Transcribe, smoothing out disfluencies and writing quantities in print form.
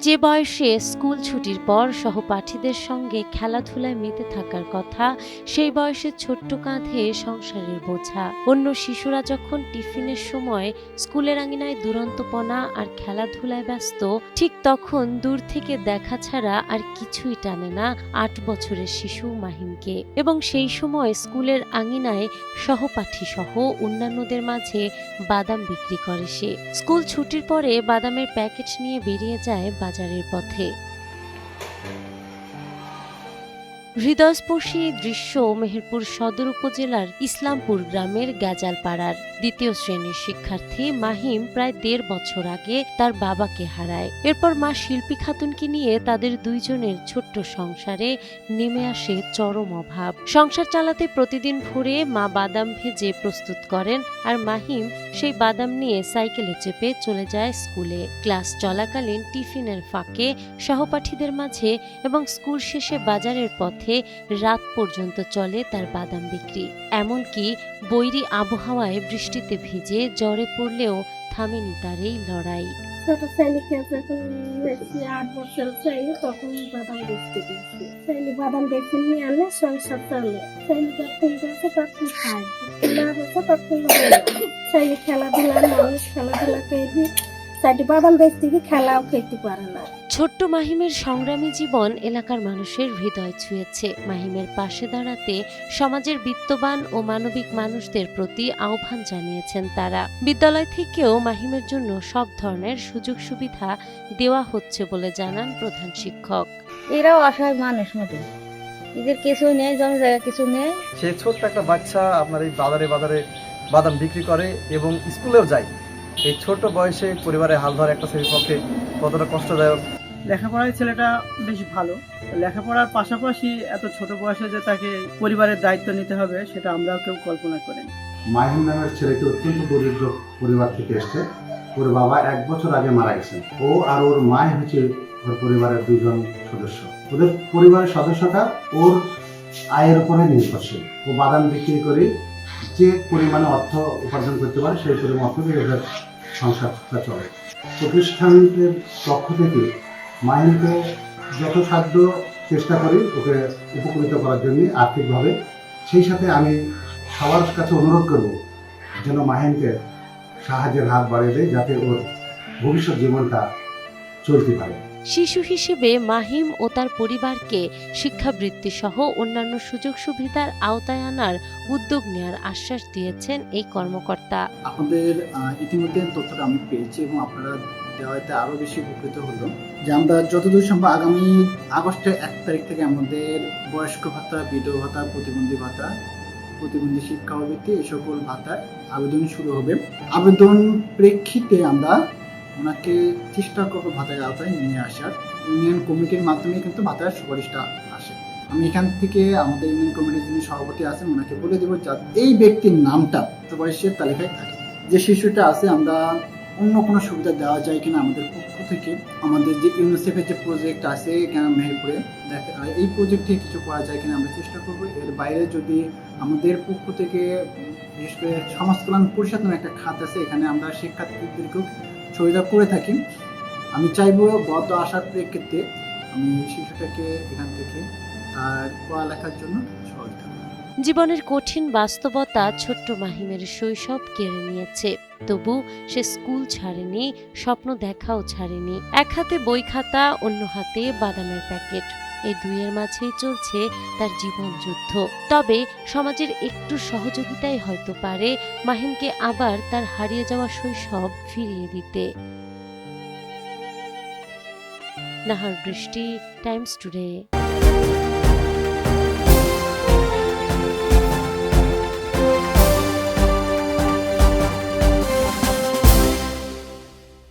যে বয়সে স্কুল ছুটির পর সহপাঠীদের সঙ্গে খেলাধুলায় মেতে থাকার কথা, সেই বয়সে ছোট্ট কাঁধে সংসারের বোঝা। অন্য শিশুরা যখন টিফিনের সময় স্কুলের আঙিনায় দুরন্তপনা আর খেলাধুলায় ব্যস্ত, ঠিক তখন দূর থেকে দেখা ছাড়া আর কিছুই টানে না ৮ বছরের শিশু মাহিমকে। এবং সেই সময় স্কুলের আঙিনায় সহপাঠী সহ অন্যান্যদের মাঝে বাদাম বিক্রি করে সে। স্কুল ছুটির পরে বাদামের প্যাকেট নিয়ে বেরিয়ে যায় বাজারের পথে। হৃদয়স্পর্শী দৃশ্য মেহেরপুর সদর উপজেলার ইসলামপুর গ্রামের গ্যাজালপাড়ার ২য় শ্রেণীর শিক্ষার্থী মাহিম প্রায় ১.৫ বছর আগে তার বাবাকে হারায়। এরপর মা শিল্পী খাতুনকে নিয়ে তাদের দুইজনের ছোট্ট সংসারে নেমে আসে চরম অভাব। সংসার চালাতে প্রতিদিন ভোরে মা বাদাম ভেজে প্রস্তুত করেন, আর মাহিম সেই বাদাম নিয়ে সাইকেলে চেপে চলে যায় স্কুলে। ক্লাস চলাকালীন টিফিনের ফাঁকে সহপাঠীদের মাঝে এবং স্কুল শেষে বাজারের পথে রাত পর্যন্ত চলে তার বাদাম বিক্রি। এমনকি বৈরী আবহাওয়ায় বৃষ্টিতে ভিজে জ্বরে পড়লেও থামেনি তার এই লড়াই। ছোট ছেলেকে যখন ৮ বছর ছেলে তখন বাদাম বেচতে দিয়েছি। ছেলে বাদাম বেচে নিয়ে আনে সংসার চলে। ছেলে যখন বেচে তখন খায়, না বেচে তখন ছেলে খেলাধুলা, মানুষ খেলাধুলা খেয়ে চারটি বাদাম বেচতে গিয়ে খেলাও খেতে পারে না। ছোট্ট মাহিমের সংগ্রামী জীবন এলাকার মানুষের হৃদয় ছুঁয়েছে। মাহিমের পাশে দাঁড়াতে সমাজের বিত্তবান ও মানবিক মানুষদের প্রতি আহ্বান জানিয়েছেন তারা। বিদ্যালয় থেকেও মাহিমের জন্য সব ধরনের সুযোগ সুবিধা দেওয়া হচ্ছে বলে জানান প্রধান শিক্ষক। এরাও অসহায় মানুষ মতো, এদের কিছু নেই, জমি জায়গা কিছু নেই। সে ছোট্ট একটা বাচ্চা আপনার এই বাজারে বাদাম বিক্রি করে এবং স্কুলেও যায়। এই ছোট বয়সে পরিবারের হাল ধরা একটা ছেলের পক্ষে কতটা কষ্টদায়ক। লেখাপড়ায় ছেলেটা বেশ ভালো, লেখাপড়ার পাশাপাশি এত ছোট বয়সে যে তাকে পরিবারের দায়িত্ব নিতে হবে সেটা আমরাও কেউ কল্পনা করিনি। মাহিম নামের ছেলেটি অত্যন্ত দরিদ্র পরিবার থেকে এসছে। ওর বাবা ১ বছর আগে মারা গেছেন। ও আর ওর মাই হচ্ছে ওর পরিবারের ২জন সদস্য। ওদের পরিবারের সদস্যটা ওর আয়ের উপরে নির্ভরশীল। ও বাদাম বিক্রি করে যে পরিমাণে অর্থ উপার্জন করতে পারে সেই পরিমাণ অর্থ দিয়ে ওদের সংসারটা চলে। প্রতিষ্ঠানের পক্ষ থেকে মাহিমকে যথাসাধ্য চেষ্টা করি ওকে উপকৃত করার জন্য আর্থিকভাবে। সেই সাথে আমি সবার কাছে অনুরোধ করব যেন মাহিমকে সাহায্যের হাত বাড়িয়ে দেয়, যাতে ওর ভবিষ্যৎ জীবনটা চলতে পারে। শিশু হিসেবে মাহিম ও তার পরিবারকে শিক্ষাবৃত্তি সহ অন্যান্য সুযোগ সুবিধার আওতায় আনার উদ্যোগ নেওয়ার আশ্বাস দিয়েছেন এই কর্মকর্তা। আপনাদের ইতিমধ্যে তথ্যটা আমি পেয়েছি এবং আপনারা দেওয়াতে আরও বেশি উপকৃত হলো যে আমরা যতদূর সম্ভব আগামী আগস্টের ১ তারিখ থেকে আমাদের বয়স্ক ভাতা, বিধবা ভাতা, প্রতিবন্ধী ভাতা, প্রতিবন্ধী শিক্ষাবৃত্তি এই সকল ভাতার আবেদন শুরু হবে। আবেদন প্রেক্ষিতে আমরা ওনাকে চেষ্টা করবো ভাতার আওতায় নিয়ে আসার। ইউনিয়ন কমিটির মাধ্যমে কিন্তু ভাতার সুপারিশটা আসে। আমি এখান থেকে আমাদের ইউনিয়ন কমিটির যিনি সভাপতি আছেন ওনাকে বলে দেবো যাতে এই ব্যক্তির নামটা সুপারিশের তালিকায় থাকে। যে শিশুটা আছে আমরা অন্য কোনো সুবিধা দেওয়া যায় কিনা আমাদের পক্ষ থেকে, আমাদের যে ইউনিসেফের যে প্রজেক্ট আছে মেহেরপুরে এই প্রজেক্ট থেকে কিছু করা যায় কিনা আমরা চেষ্টা করবো। এর বাইরে যদি আমাদের পক্ষ থেকে বিশেষ করে সমাজ কল্যাণ পরিষদ নামে একটা খাত আছে, এখানে আমরা শিক্ষার্থীদেরকেও সুবিধা করে থাকি। আমি চাইবো বদ্ধ আশার প্রেক্ষিতে আমি শিশুটাকে এখান থেকে তার পড়ালেখার জন্য সহযোগিতা করি। জীবনের কঠিন বাস্তবতা ছোট্ট মাহিমের শৈশব কেড়ে নিয়েছে, তবু সে স্কুল ছাড়েনি, স্বপ্ন দেখাও ছাড়েনি। এক হাতে বই খাতা, অন্য হাতে বাদামের প্যাকেট, এই দুইয়ের মাঝেই চলছে তার জীবন যুদ্ধ। তবে সমাজের একটু সহযোগিতাই হয়তো পারে মাহিমকে আবার তার হারিয়ে যাওয়া শৈশব ফিরিয়ে দিতে। নাহার বৃষ্টি, টাইমস টুডে।